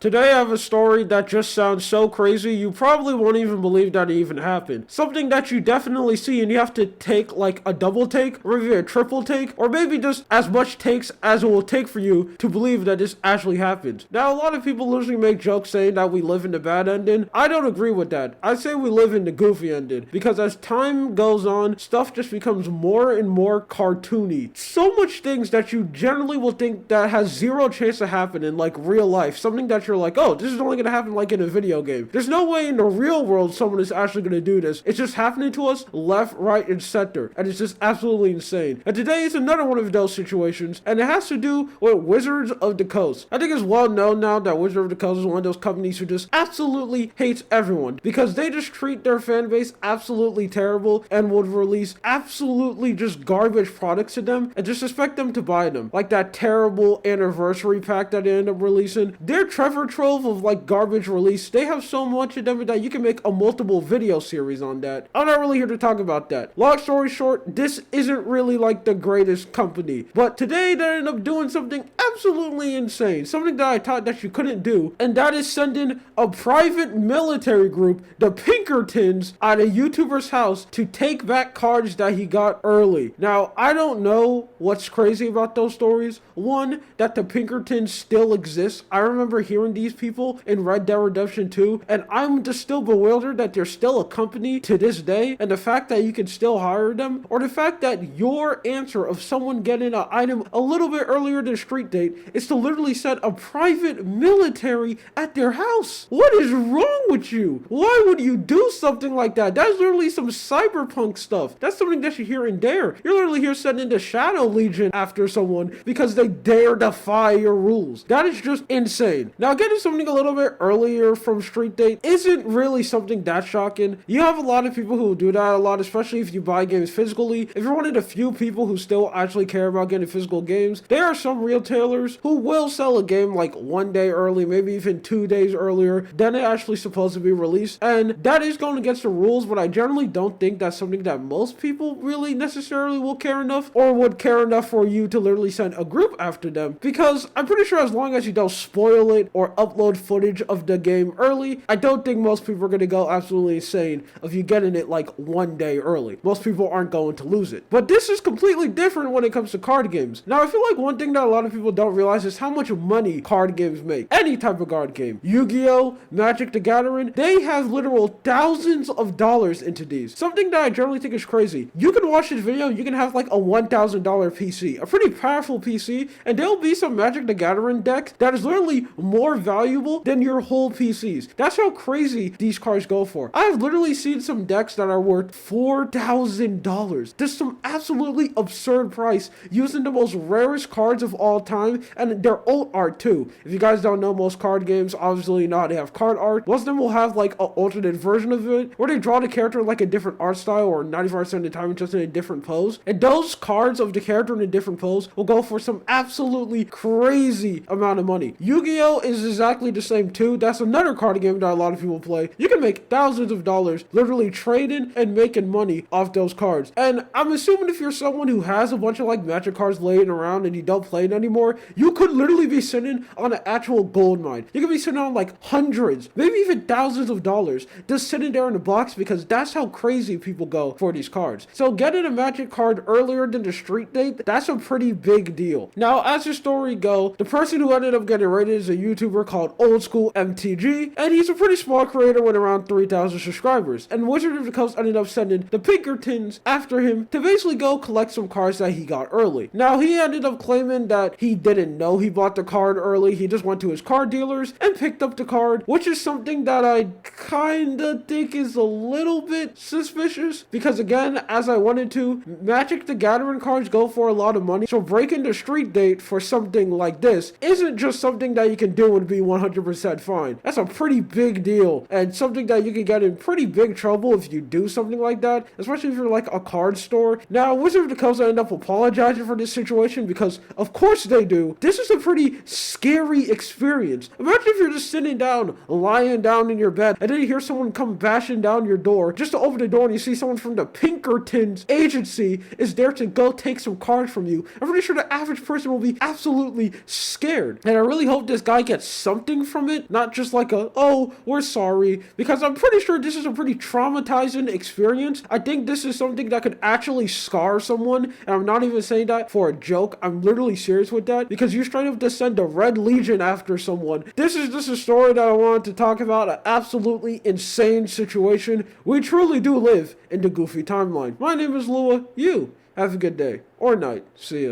Today I have a story that just sounds so crazy you probably won't even believe that it even happened. Something that you definitely see and you have to take like a double take, or maybe a triple take, or maybe just as much takes as it will take for you to believe that this actually happened. Now a lot of people usually make jokes saying that we live in the bad ending. I don't agree with that. I say we live in the goofy ending, because as time goes on, stuff just becomes more and more cartoony. So much things that you generally will think that has zero chance to happen in like real life. Something that you're like, oh, this is only gonna happen like in a video game. There's no way in the real world someone is actually gonna do this. It's just happening to us left, right, and center, and it's just absolutely insane. And today is another one of those situations, and it has to do with Wizards of the Coast. I think it's well known now that Wizards of the Coast is one of those companies who just absolutely hates everyone, because they just treat their fan base absolutely terrible and would release absolutely just garbage products to them and just expect them to buy them. Like that terrible anniversary pack that they end up releasing. Their Trevor Trove of like garbage release, they have so much of them that you can make a multiple video series on that. I'm not really here to talk about that. Long story short, this isn't really like the greatest company, but today they end up doing something absolutely insane, something that I thought that you couldn't do, and that is sending a private military group, the Pinkertons, at a YouTuber's house to take back cards that he got early. Now I don't know what's crazy about those stories. One, that the Pinkertons still exist. I remember hearing these people in Red Dead Redemption 2, and I'm just still bewildered that they're still a company to this day, and the fact that you can still hire them, or the fact that your answer of someone getting an item a little bit earlier than street date is to literally send a private military at their house. What is wrong with you? Why would you do something like that? That's literally some cyberpunk stuff. That's something that you hear and dare. You're literally here sending the Shadow Legion after someone because they dare defy your rules. That is just insane. Now getting something a little bit earlier from street date isn't really something that shocking. You have a lot of people who do that a lot, especially if you buy games physically. If you're one of the few people who still actually care about getting physical games, there are some retailers who will sell a game like one day early, maybe even 2 days earlier than it actually supposed to be released, and that is going against the rules, but I generally don't think that's something that most people really necessarily will care enough, or would care enough for you to literally send a group after them, because I'm pretty sure as long as you don't spoil it or upload footage of the game early, I don't think most people are going to go absolutely insane if you getting it like one day early. Most people aren't going to lose it. But this is completely different when it comes to card games. Now I feel like one thing that a lot of people don't realize is how much money card games make. Any type of card game. Yu-Gi-Oh!, Magic the Gathering, they have literal thousands of dollars into these. Something that I generally think is crazy. You can watch this video, you can have like a $1,000 PC, a pretty powerful PC, and there'll be some Magic the Gathering deck that is literally more valuable than your whole PCs. That's how crazy these cards go for. I've literally seen some decks that are worth $4,000. There's some absolutely absurd price using the most rarest cards of all time, and their alt art too. If you guys don't know, most card games obviously know how they have card art. Most of them will have like an alternate version of it, where they draw the character like a different art style, or 95% of the time just in a different pose. And those cards of the character in a different pose will go for some absolutely crazy amount of money. Yu-Gi-Oh! Is exactly the same too. That's another card game that a lot of people play. You can make thousands of dollars literally trading and making money off those cards. And I'm assuming if you're someone who has a bunch of like Magic cards laying around and you don't play it anymore, you could literally be sitting on an actual gold mine. You could be sitting on like hundreds, maybe even thousands of dollars just sitting there in a box, because that's how crazy people go for these cards. So getting a Magic card earlier than the street date, that's a pretty big deal. Now as the story go, the person who ended up getting rated is a YouTuber called Old School MTG, and he's a pretty small creator with around 3,000 subscribers. And Wizard of the Coast ended up sending the Pinkertons after him to basically go collect some cards that he got early. Now he ended up claiming that he didn't know he bought the card early. He just went to his card dealers and picked up the card, which is something that I kinda think is a little bit suspicious, because again, as I wanted to, Magic the Gathering cards go for a lot of money, so breaking the street date for something like this isn't just something that you can do and be 100% fine. That's a pretty big deal, and something that you can get in pretty big trouble if you do something like that, especially if you're like a card store. Now Wizard of the Coast end up apologizing for this situation, because of course they do. This is a pretty scary experience. Imagine if you're just sitting down, lying down in your bed, and then you hear someone come bashing down your door just to open the door, and you see someone from the Pinkertons agency is there to go take some cards from you. I'm pretty sure the average person will be absolutely scared, and I really hope this guy gets something from it, not just like a, oh, we're sorry, because I'm pretty sure this is a pretty traumatizing experience. I think this is something that could actually scar someone, and I'm not even saying that for a joke. I'm literally serious with that, because you straight up to send a Red Legion after someone. This is just a story that I wanted to talk about, an absolutely insane situation. We truly do live in the Goofy timeline. My name is Lua. You have a good day or night. See ya.